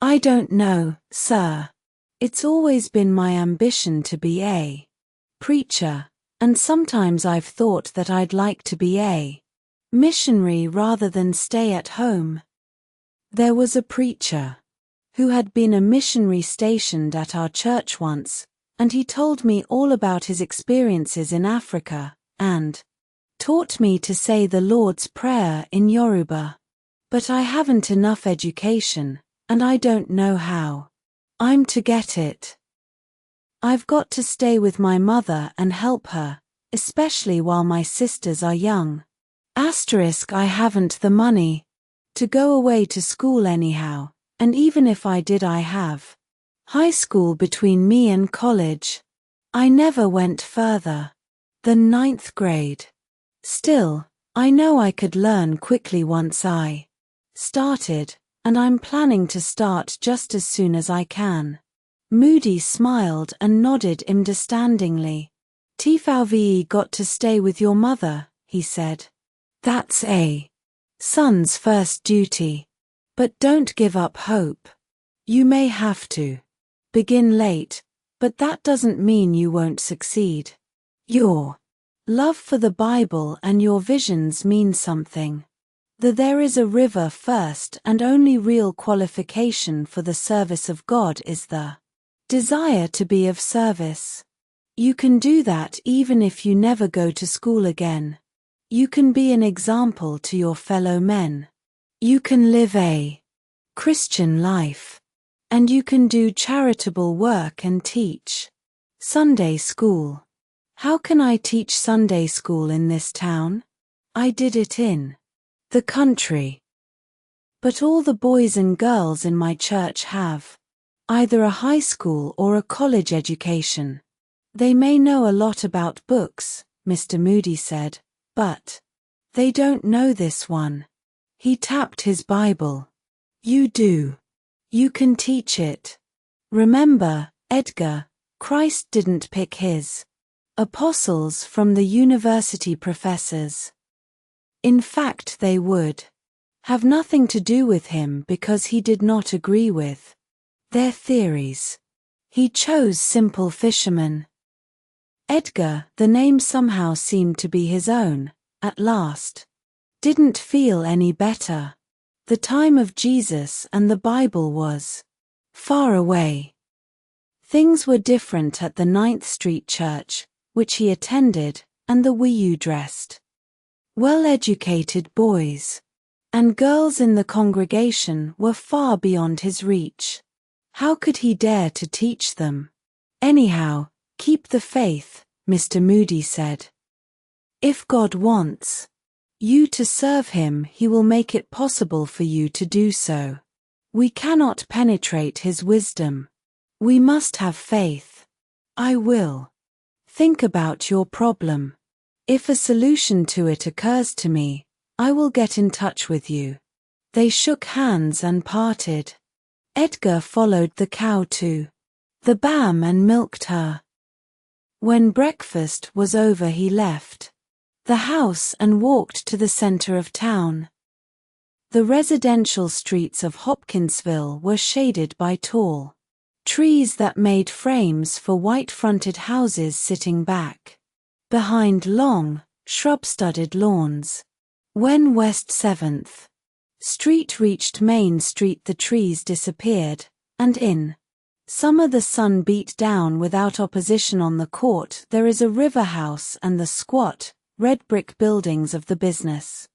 I don't know, sir. It's always been my ambition to be a preacher, and sometimes I've thought that I'd like to be a missionary rather than stay at home. There was a preacher who had been a missionary stationed at our church once, and he told me all about his experiences in Africa, and taught me to say the Lord's Prayer in Yoruba. But I haven't enough education, and I don't know how I'm to get it. I've got to stay with my mother and help her, especially while my sisters are young. I haven't the money to go away to school anyhow, and even if I did, I have high school between me and college. I never went further than 9th grade. Still, I know I could learn quickly once I started, and I'm planning to start just as soon as I can. Moody smiled and nodded understandingly. T've got to stay with your mother, he said. That's a son's first duty. But don't give up hope. You may have to begin late, but that doesn't mean you won't succeed. Your love for the Bible and your visions mean something. There is a river first, and only real qualification for the service of God is the desire to be of service. You can do that even if you never go to school again. You can be an example to your fellow men. You can live a Christian life. And you can do charitable work and teach Sunday school. How can I teach Sunday school in this town? I did it in the country. But all the boys and girls in my church have either a high school or a college education. They may know a lot about books, Mr. Moody said, but they don't know this one. He tapped his Bible. You do. You can teach it. Remember, Edgar, Christ didn't pick his apostles from the university professors. In fact, they would have nothing to do with him because he did not agree with their theories. He chose simple fishermen. Edgar, the name somehow seemed to be his own, at last, didn't feel any better. The time of Jesus and the Bible was far away. Things were different at the 9th Street Church, which he attended, and the Wiyu dressed well-educated boys and girls in the congregation were far beyond his reach. How could he dare to teach them? Anyhow, keep the faith, Mr. Moody said. If God wants you to serve him, he will make it possible for you to do so. We cannot penetrate his wisdom. We must have faith. I will think about your problem. If a solution to it occurs to me, I will get in touch with you. They shook hands and parted. Edgar followed the cow to the BAM and milked her. When breakfast was over, he left the house and walked to the center of town. The residential streets of Hopkinsville were shaded by tall trees that made frames for white-fronted houses sitting back behind long, shrub-studded lawns. When West 7th Street reached Main Street, the trees disappeared, and in summer the sun beat down without opposition on the court. There is a river house and the squat, red brick buildings of the business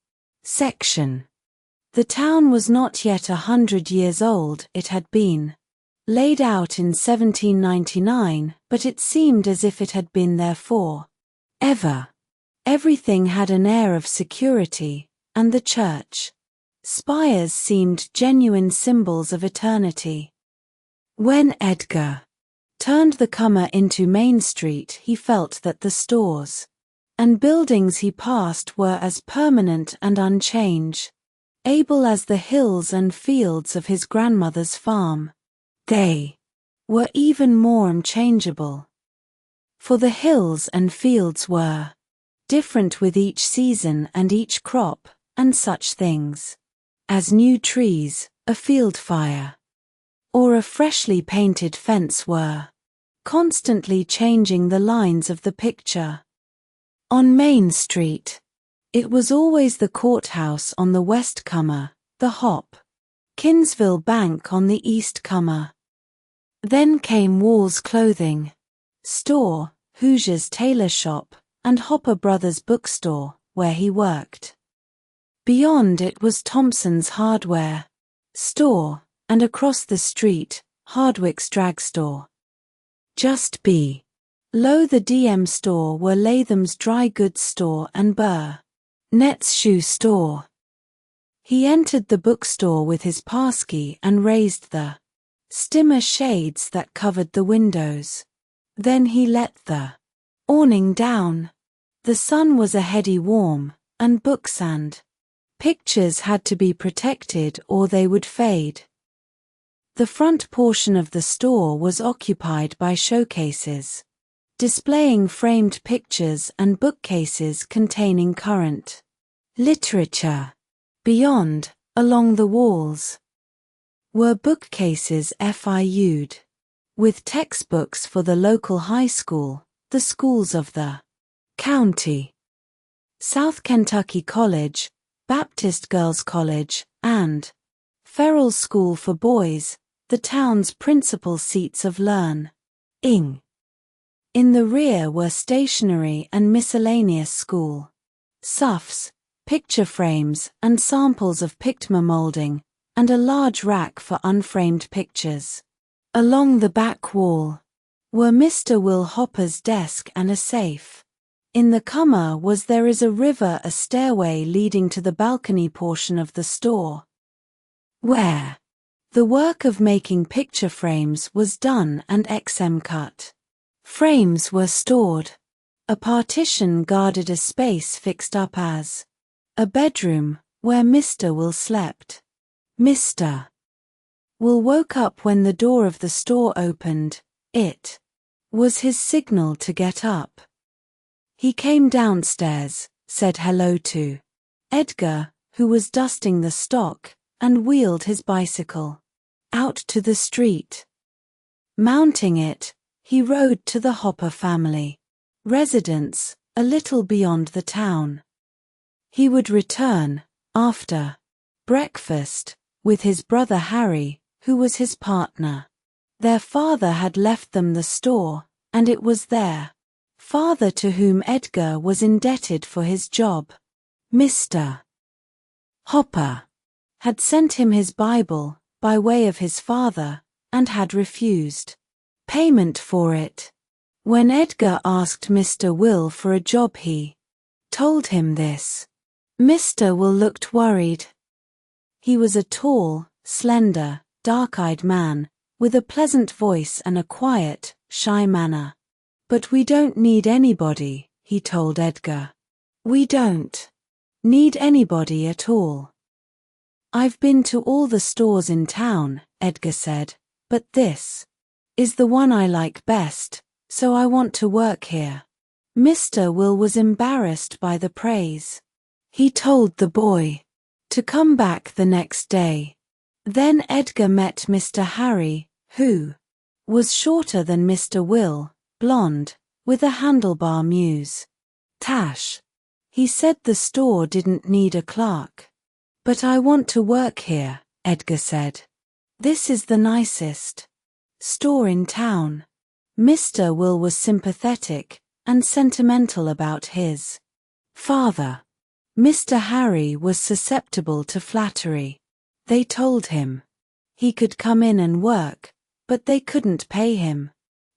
section. The town was not yet 100 years old. It had been laid out in 1799, but it seemed as if it had been there for ever. Everything had an air of security, and the church spires seemed genuine symbols of eternity. When Edgar turned the corner into Main Street, he felt that the stores and buildings he passed were as permanent and unchanged, able as the hills and fields of his grandmother's farm. They were even more unchangeable. For the hills and fields were different with each season and each crop, and such things as new trees, a field fire, a freshly painted fence were constantly changing the lines of the picture. On Main Street, it was always the courthouse on the west comer, the Hop, Kinsville Bank on the east comer. Then came Wall's Clothing Store, Hoosier's Tailor Shop, and Hopper Brothers Bookstore, where he worked. Beyond it was Thompson's Hardware Store, and across the street, Hardwick's Drugstore. Just below the DM store were Latham's Dry Goods Store and Burnett's Shoe Store. He entered the bookstore with his passkey and raised the stimmer shades that covered the windows. Then he let the awning down. The sun was a heady warm, and books and pictures had to be protected or they would fade. The front portion of the store was occupied by showcases, displaying framed pictures and bookcases containing current literature. Beyond, along the walls, were bookcases FIU'd with textbooks for the local high school, the schools of the county, South Kentucky College, Baptist Girls College, and Farrell School for Boys, the town's principal seats of learning. In the rear were stationery and miscellaneous school stuffs, picture frames and samples of pictma molding, and a large rack for unframed pictures. Along the back wall were Mr. Will Hopper's desk and a safe. In the comer was There is a River, a stairway leading to the balcony portion of the store, where the work of making picture frames was done and XM cut frames were stored. A partition guarded a space fixed up as a bedroom, where Mr. Will slept. Mr. Will woke up when the door of the store opened. It was his signal to get up. He came downstairs, said hello to Edgar, who was dusting the stock, and wheeled his bicycle out to the street. Mounting it, he rode to the Hopper family residence, a little beyond the town. He would return, after breakfast, with his brother Harry, who was his partner. Their father had left them the store, and it was their father to whom Edgar was indebted for his job. Mr. Hopper had sent him his Bible, by way of his father, and had refused payment for it. When Edgar asked Mr. Will for a job, he told him this. Mr. Will looked worried. He was a tall, slender, dark-eyed man, with a pleasant voice and a quiet, shy manner. But we don't need anybody, he told Edgar. We don't need anybody at all. I've been to all the stores in town, Edgar said, but this is the one I like best, so I want to work here. Mr. Will was embarrassed by the praise. He told the boy to come back the next day. Then Edgar met Mr. Harry, who was shorter than Mr. Will, blonde, with a handlebar mustache. He said the store didn't need a clerk. But I want to work here, Edgar said. This is the nicest store in town. Mr. Will was sympathetic and sentimental about his father. Mr. Harry was susceptible to flattery. They told him he could come in and work, but they couldn't pay him.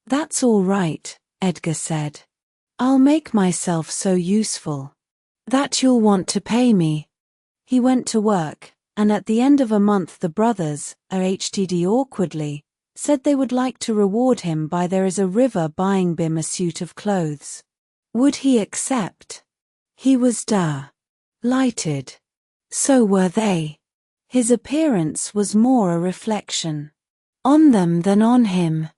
That's all right, Edgar said. I'll make myself so useful that you'll want to pay me. He went to work, and at the end of a month the brothers, RHTD awkwardly, said they would like to reward him by There is a River buying him a suit of clothes. Would he accept? He was delighted. So were they. His appearance was more a reflection on them than on him.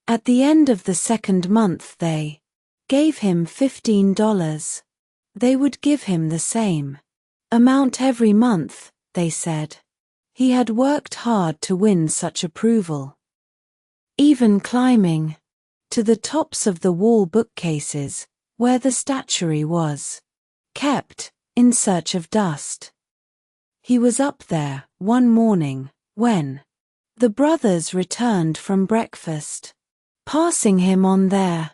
At the end of the second month they gave him $15. They would give him the same amount every month, they said. He had worked hard to win such approval. even climbing to the tops of the wall bookcases, where the statuary was kept, in search of dust. He was up there, one morning, when the brothers returned from breakfast. Passing him on their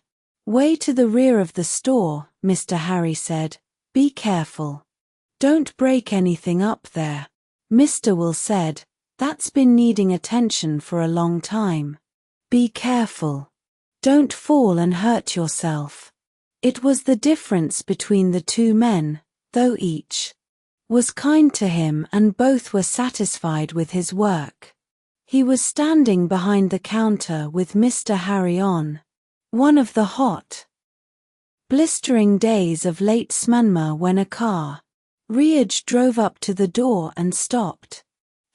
way to the rear of the store, Mr. Harry said, "Be careful. Don't break anything up there." Mr. Will said, "That's been needing attention for a long time. Be careful. Don't fall and hurt yourself." It was the difference between the two men, though each was kind to him and both were satisfied with his work. He was standing behind the counter with Mr. Harry on one of the hot, blistering days of late summer when a car Riage drove up to the door and stopped.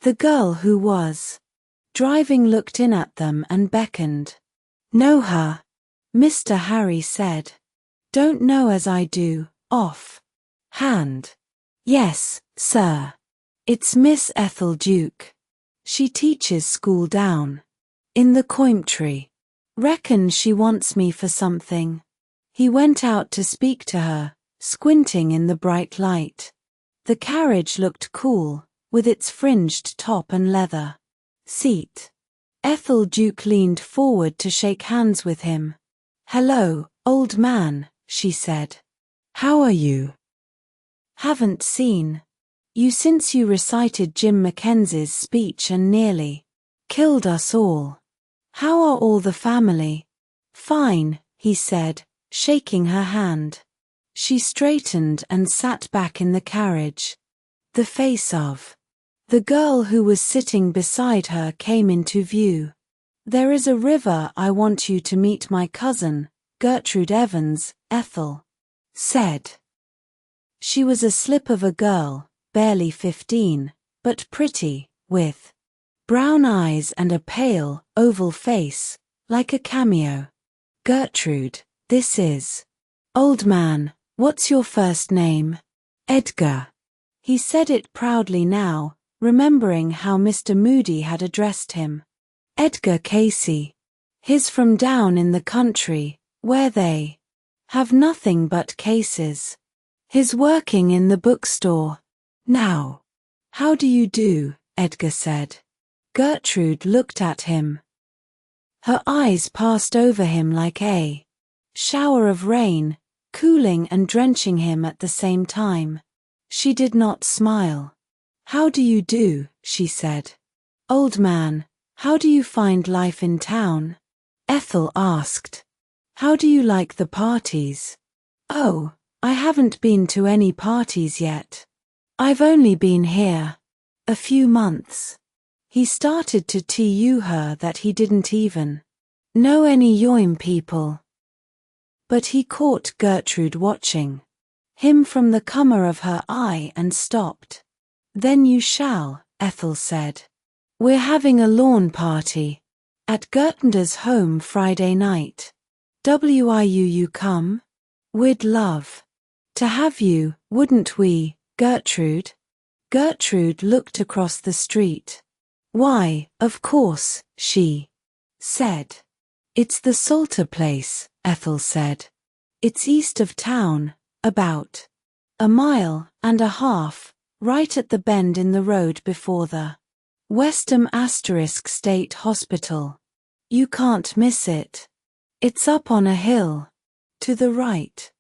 The girl who was driving looked in at them and beckoned. "Know her?" Mr. Harry said. "Don't know as I do, off hand." "Yes, sir. It's Miss Ethel Duke. She teaches school down in the Coimtree. Reckon she wants me for something." He went out to speak to her, squinting in the bright light. The carriage looked cool, with its fringed top and leather seat. Ethel Duke leaned forward to shake hands with him. "Hello, old man," she said. "How are you? Haven't seen you since you recited Jim Mackenzie's speech and nearly killed us all. How are all the family?" "Fine," he said, shaking her hand. She straightened and sat back in the carriage. The face of the girl who was sitting beside her came into view. "There is a river. I want you to meet my cousin, Gertrude Evans," Ethel said. She was a slip of a girl, barely 15, but pretty, with brown eyes and a pale, oval face, like a cameo. "Gertrude, this is old man. What's your first name?" "Edgar." He said it proudly now, remembering how Mr. Moody had addressed him. "Edgar Casey. He's from down in the country, where they have nothing but cases. He's working in the bookstore now." "How do you do?" Edgar said. Gertrude looked at him. Her eyes passed over him like a shower of rain, cooling and drenching him at the same time. She did not smile. "How do you do?" she said. "Old man, how do you find life in town?" Ethel asked. "How do you like the parties?" "Oh, I haven't been to any parties yet. I've only been here a few months." He started to tell her that he didn't even know any Yoim people. But he caught Gertrude watching him from the corner of her eye and stopped. "Then you shall," Ethel said. "We're having a lawn party at Gertrude's home Friday night. You come? We'd love to have you, wouldn't we, Gertrude?" Gertrude looked across the street. "Why, of course," she said. "It's the Salter place," Ethel said. "It's east of town, about a mile and a half, right at the bend in the road before the Westham State Hospital. You can't miss it. It's up on a hill to the right.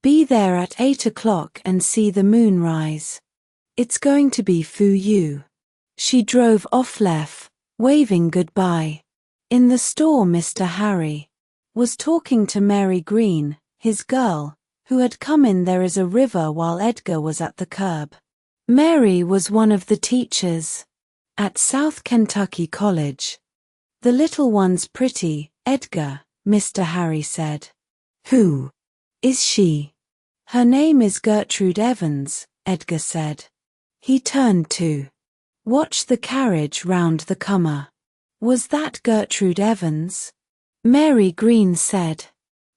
Be there at 8 o'clock and see the moon rise. It's going to be foo you." She drove off left, waving goodbye. In the store Mr. Harry was talking to Mary Green, his girl, who had come in There Is a River while Edgar was at the curb. Mary was one of the teachers at South Kentucky College. "The little one's pretty, Edgar," Mr. Harry said. "Who is she?" "Her name is Gertrude Evans," Edgar said. He turned to watch the carriage round the corner. "Was that Gertrude Evans?" Mary Green said.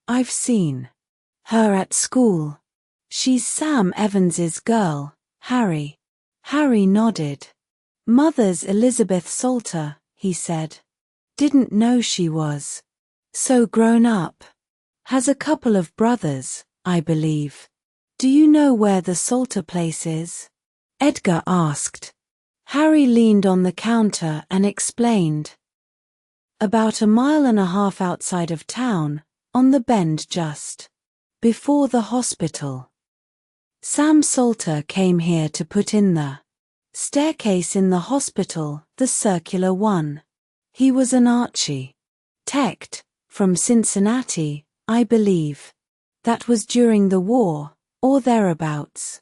"I've seen her at school. She's Sam Evans's girl, Harry." Harry nodded. "Mother's Elizabeth Salter," he said. Didn't know she was so grown up. Has a couple of brothers, I believe. Do you know where the Salter place is? Edgar asked. Harry leaned on the counter and explained. About 1.5 miles outside of town, on the bend just before the hospital. Sam Salter came here to put in the staircase in the hospital, the circular one. He was an architect from Cincinnati, I believe. That was during the war, or thereabouts.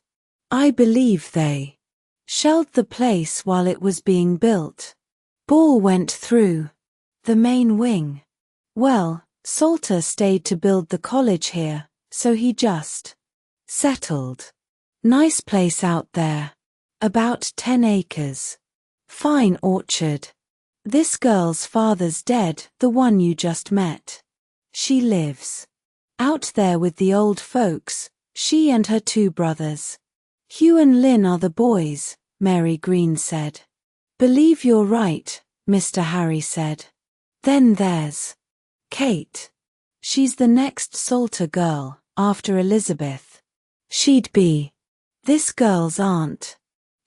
I believe they shelled the place while it was being built. Ball went through the main wing. Well, Salter stayed to build the college here, so he just settled. Nice place out there. About 10 acres. Fine orchard. This girl's father's dead, the one you just met. She lives out there with the old folks, she and her 2 brothers. Hugh and Lynn are the boys, Mary Green said. Believe you're right, Mr. Harry said. Then there's Kate. She's the next Salter girl, after Elizabeth. She'd be this girl's aunt.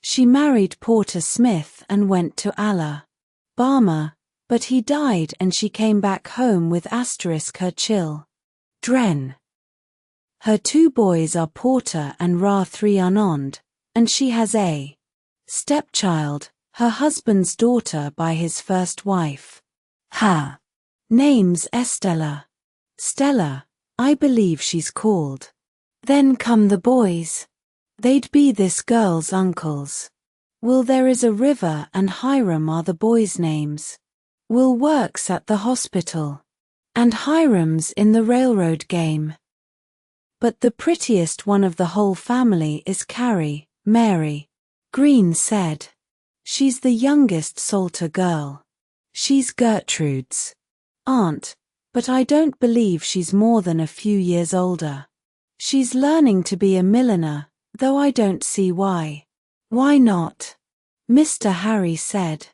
She married Porter Smith and went to Alabama, but he died and she came back home with her children. Her 2 boys are Porter and Ra 3 unnamed, and she has a stepchild, her husband's daughter by his first wife. Her name's Estella. Stella, I believe she's called. Then come the boys. They'd be this girl's uncles. Will there is a River and Hiram are the boys' names. Will works at the hospital. And Hiram's in the railroad game. But the prettiest one of the whole family is Carrie, Mary Green said. She's the youngest Salter girl. She's Gertrude's aunt, but I don't believe she's more than a few years older. She's learning to be a milliner, though I don't see why. Why not? Mr. Harry said.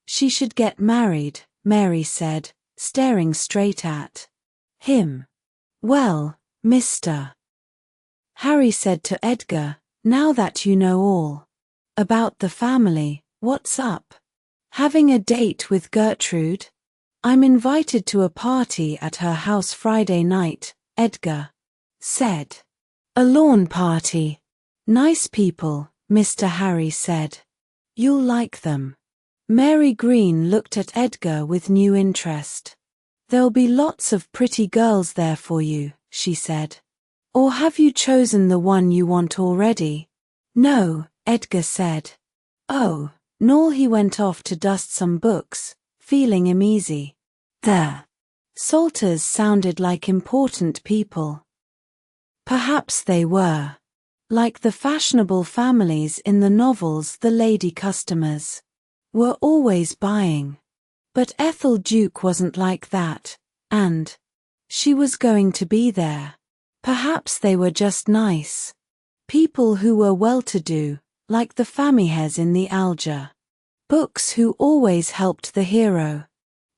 She should get married, Mary said, staring straight at him. Well, Mr. Harry said to Edgar, now that you know all about the family, what's up? Having a date with Gertrude? I'm invited to a party at her house Friday night, Edgar said. A lawn party. Nice people, Mr. Harry said. You'll like them. Mary Green looked at Edgar with new interest. There'll be lots of pretty girls there for you, she said. Or have you chosen the one you want already? No, Edgar said. Oh, nor he went off to dust some books, feeling uneasy. The Salters sounded like important people. Perhaps they were. Like the fashionable families in the novels the lady customers were always buying. But Ethel Duke wasn't like that, and she was going to be there. Perhaps they were just nice people who were well-to-do, like the Famihes in the Alger books who always helped the hero.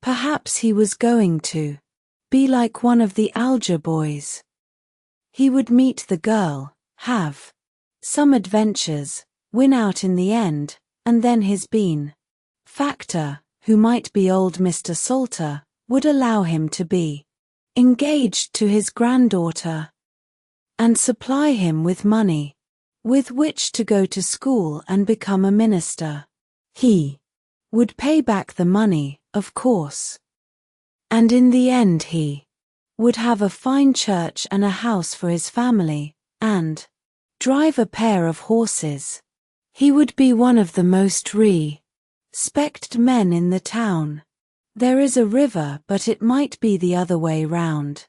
Perhaps he was going to be like one of the Alger boys. He would meet the girl, have some adventures, win out in the end, and then his bean factor, who might be old Mr. Salter, would allow him to be engaged to his granddaughter and supply him with money with which to go to school and become a minister. He would pay back the money, of course. And in the end he would have a fine church and a house for his family, and drive a pair of horses. He would be one of the most respected men in the town. There is a river, but it might be the other way round.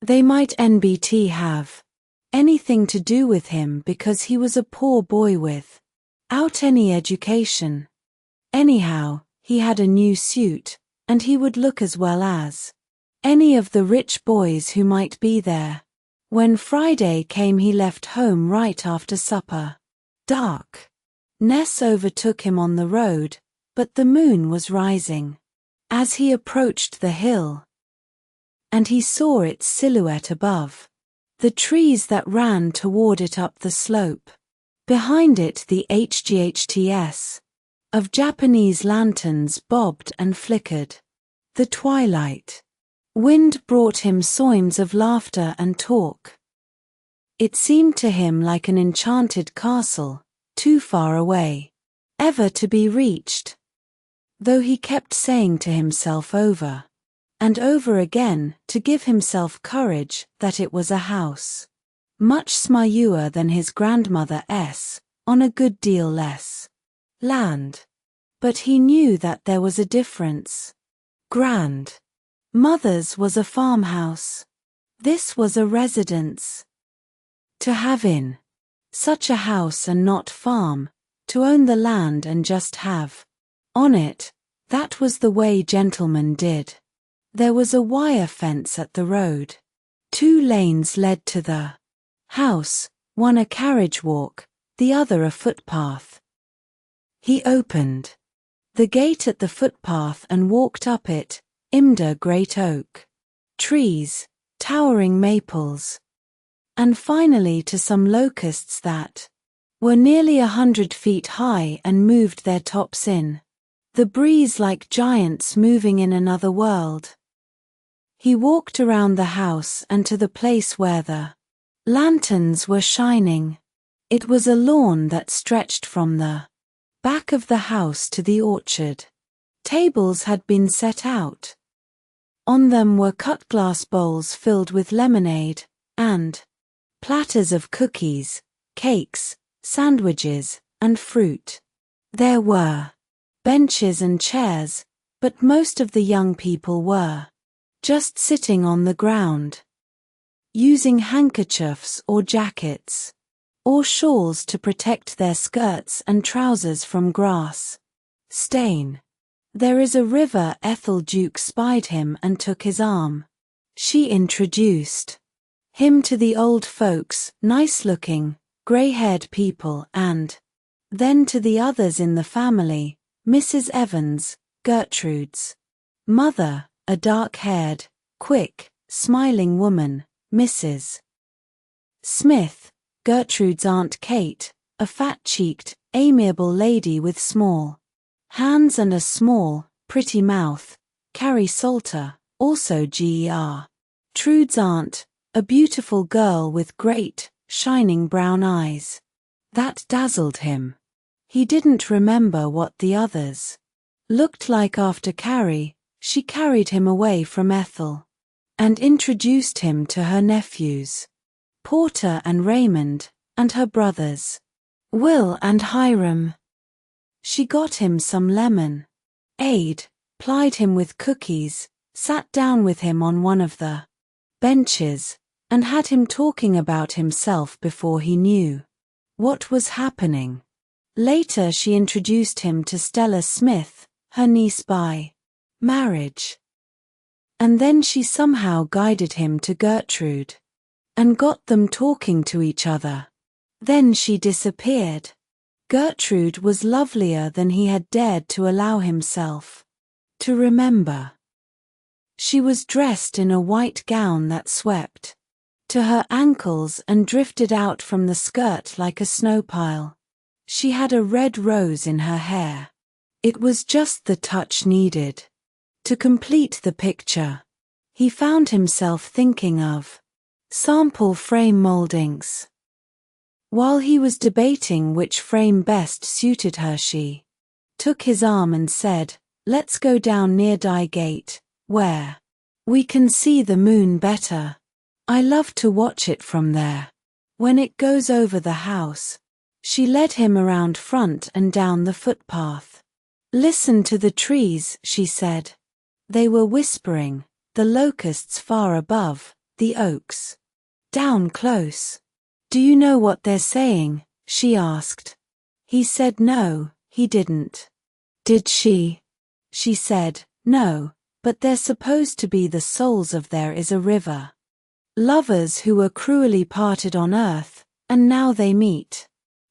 They might NBT have anything to do with him because he was a poor boy without any education. Anyhow, he had a new suit, and he would look as well as any of the rich boys who might be there. When Friday came he left home right after supper. Darkness overtook him on the road, but the moon was rising. as he approached the hill, and he saw its silhouette above, the trees that ran toward it up the slope. Behind it the HGHTS of Japanese lanterns bobbed and flickered. The twilight wind brought him sounds of laughter and talk. It seemed to him like an enchanted castle, too far away, ever to be reached. Though he kept saying to himself over and over again to give himself courage that it was a house, much smaller than his grandmother's, on a good deal less land. But he knew that there was a difference. Grandmother's was a farmhouse. This was a residence. To have in such a house and not farm, to own the land and just have on it, that was the way gentlemen did. There was a wire fence at the road. 2 lanes led to the house, one a carriage walk, the other a footpath. He opened the gate at the footpath and walked up it, imder great oak trees, towering maples, and finally to some locusts that were nearly 100 feet high and moved their tops in the breeze like giants moving in another world. He walked around the house and to the place where the lanterns were shining. It was a lawn that stretched from the back of the house to the orchard. Tables had been set out. On them were cut glass bowls filled with lemonade, and platters of cookies, cakes, sandwiches, and fruit. There were benches and chairs, but most of the young people were just sitting on the ground, using handkerchiefs or jackets or shawls to protect their skirts and trousers from grass stain. There is a river. Ethel Duke spied him and took his arm. She introduced him to the old folks, nice-looking, grey-haired people, and then to the others in the family, Mrs. Evans, Gertrude's mother, a dark-haired, quick, smiling woman, Mrs. Smith, Gertrude's Aunt Kate, a fat-cheeked, amiable lady with small hands and a small, pretty mouth, Carrie Salter, also Trude's aunt, a beautiful girl with great, shining brown eyes that dazzled him. He didn't remember what the others looked like after Carrie. She carried him away from Ethel and introduced him to her nephews, Porter and Raymond, and her brothers, Will and Hiram. She got him some lemonade, plied him with cookies, sat down with him on one of the benches, and had him talking about himself before he knew what was happening. Later she introduced him to Stella Smith, her niece by marriage. And then she somehow guided him to Gertrude and got them talking to each other. Then she disappeared. Gertrude was lovelier than he had dared to allow himself to remember. She was dressed in a white gown that swept to her ankles and drifted out from the skirt like a snow pile. She had a red rose in her hair. It was just the touch needed to complete the picture. He found himself thinking of sample frame moldings. While he was debating which frame best suited her, she took his arm and said, "Let's go down near Die Gate, where we can see the moon better. I love to watch it from there when it goes over the house." She led him around front and down the footpath. "Listen to the trees," she said. They were whispering, the locusts far above, the oaks down close. "Do you know what they're saying?" she asked. He said no, he didn't. "Did she?" She said, "No, but they're supposed to be the souls of There Is a River. Lovers who were cruelly parted on earth, and now they meet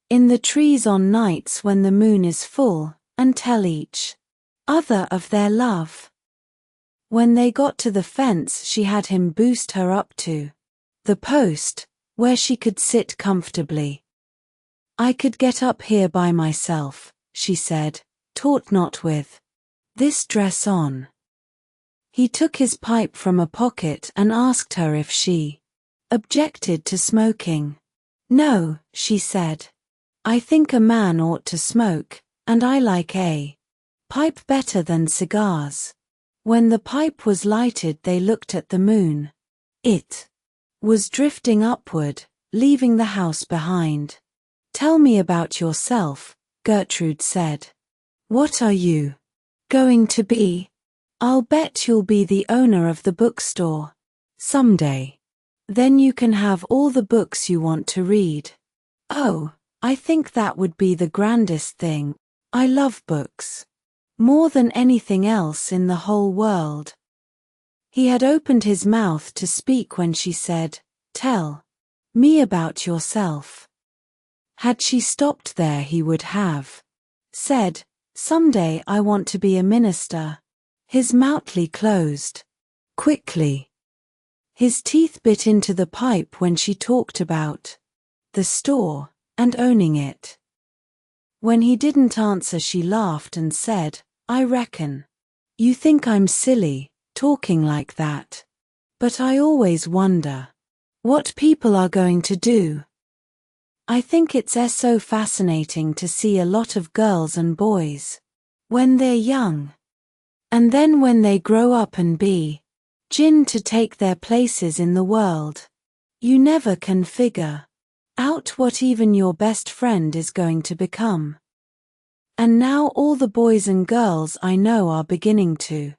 in the trees on nights when the moon is full, and tell each other of their love." When they got to the fence, she had him boost her up to the post, where she could sit comfortably. "I could get up here by myself," she said, "taught not with this dress on." He took his pipe from a pocket and asked her if she objected to smoking. "No," she said. "I think a man ought to smoke, and I like a pipe better than cigars." When the pipe was lighted, they looked at the moon. It was drifting upward, leaving the house behind. "Tell me about yourself," Gertrude said. "What are you going to be?" "I'll bet you'll be the owner of the bookstore someday. Then you can have all the books you want to read." "Oh, I think that would be the grandest thing. I love books more than anything else in the whole world." He had opened his mouth to speak when she said, "Tell me about yourself." Had she stopped there, he would have said, "Someday I want to be a minister." His mouth closed quickly. His teeth bit into the pipe when she talked about the store and owning it. When he didn't answer, she laughed and said, "I reckon you think I'm silly, talking like that. But I always wonder what people are going to do. I think it's so fascinating to see a lot of girls and boys when they're young. And then when they grow up and be gin to take their places in the world, you never can figure out what even your best friend is going to become. And now all the boys and girls I know are beginning to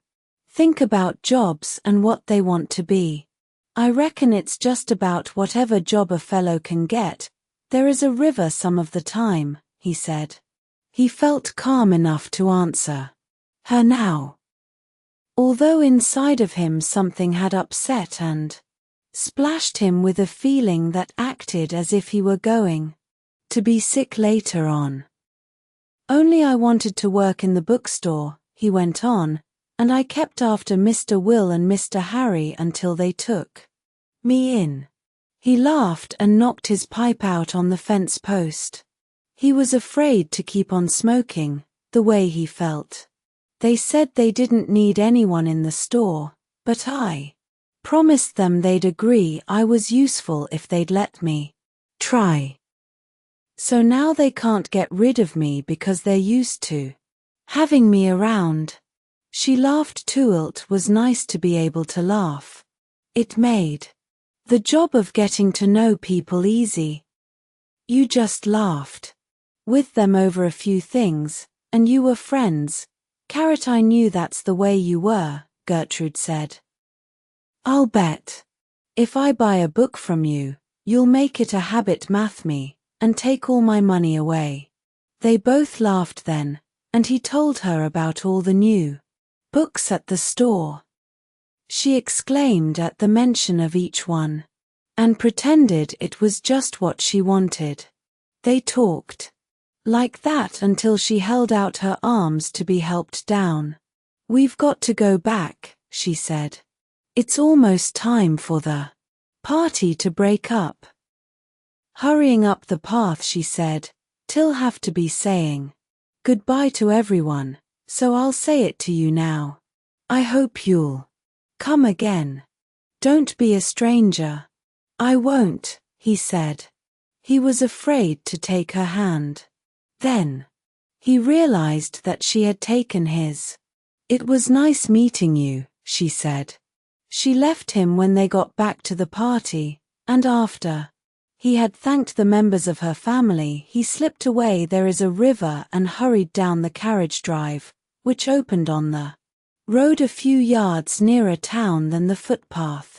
think about jobs and what they want to be. I reckon it's just about whatever job a fellow can get. There is a river some of the time," he said. He felt calm enough to answer her now, although inside of him something had upset and splashed him with a feeling that acted as if he were going to be sick later on. "Only I wanted to work in the bookstore," he went on, "and I kept after Mr. Will and Mr. Harry until they took me in." He laughed and knocked his pipe out on the fence post. He was afraid to keep on smoking, the way he felt. "They said they didn't need anyone in the store, but I promised them they'd agree I was useful if they'd let me try. So now they can't get rid of me because they're used to having me around." She laughed too. It was nice to be able to laugh. It made the job of getting to know people easy. "You just laughed with them over a few things, and you were friends. Carrot, I knew that's the way you were," Gertrude said. "I'll bet if I buy a book from you, you'll make it a habit math me and take all my money away." They both laughed then, and he told her about all the new books at the store. She exclaimed at the mention of each one, and pretended it was just what she wanted. They talked like that until she held out her arms to be helped down. "We've got to go back," she said. "It's almost time for the party to break up." Hurrying up the path, she said, "Till have to be saying goodbye to everyone, so I'll say it to you now. I hope you'll come again. Don't be a stranger." "I won't," he said. He was afraid to take her hand. Then he realized that she had taken his. "It was nice meeting you," she said. She left him when they got back to the party, and after he had thanked the members of her family, he slipped away. There is a river, and hurried down the carriage drive, which opened on the road a few yards nearer town than the footpath.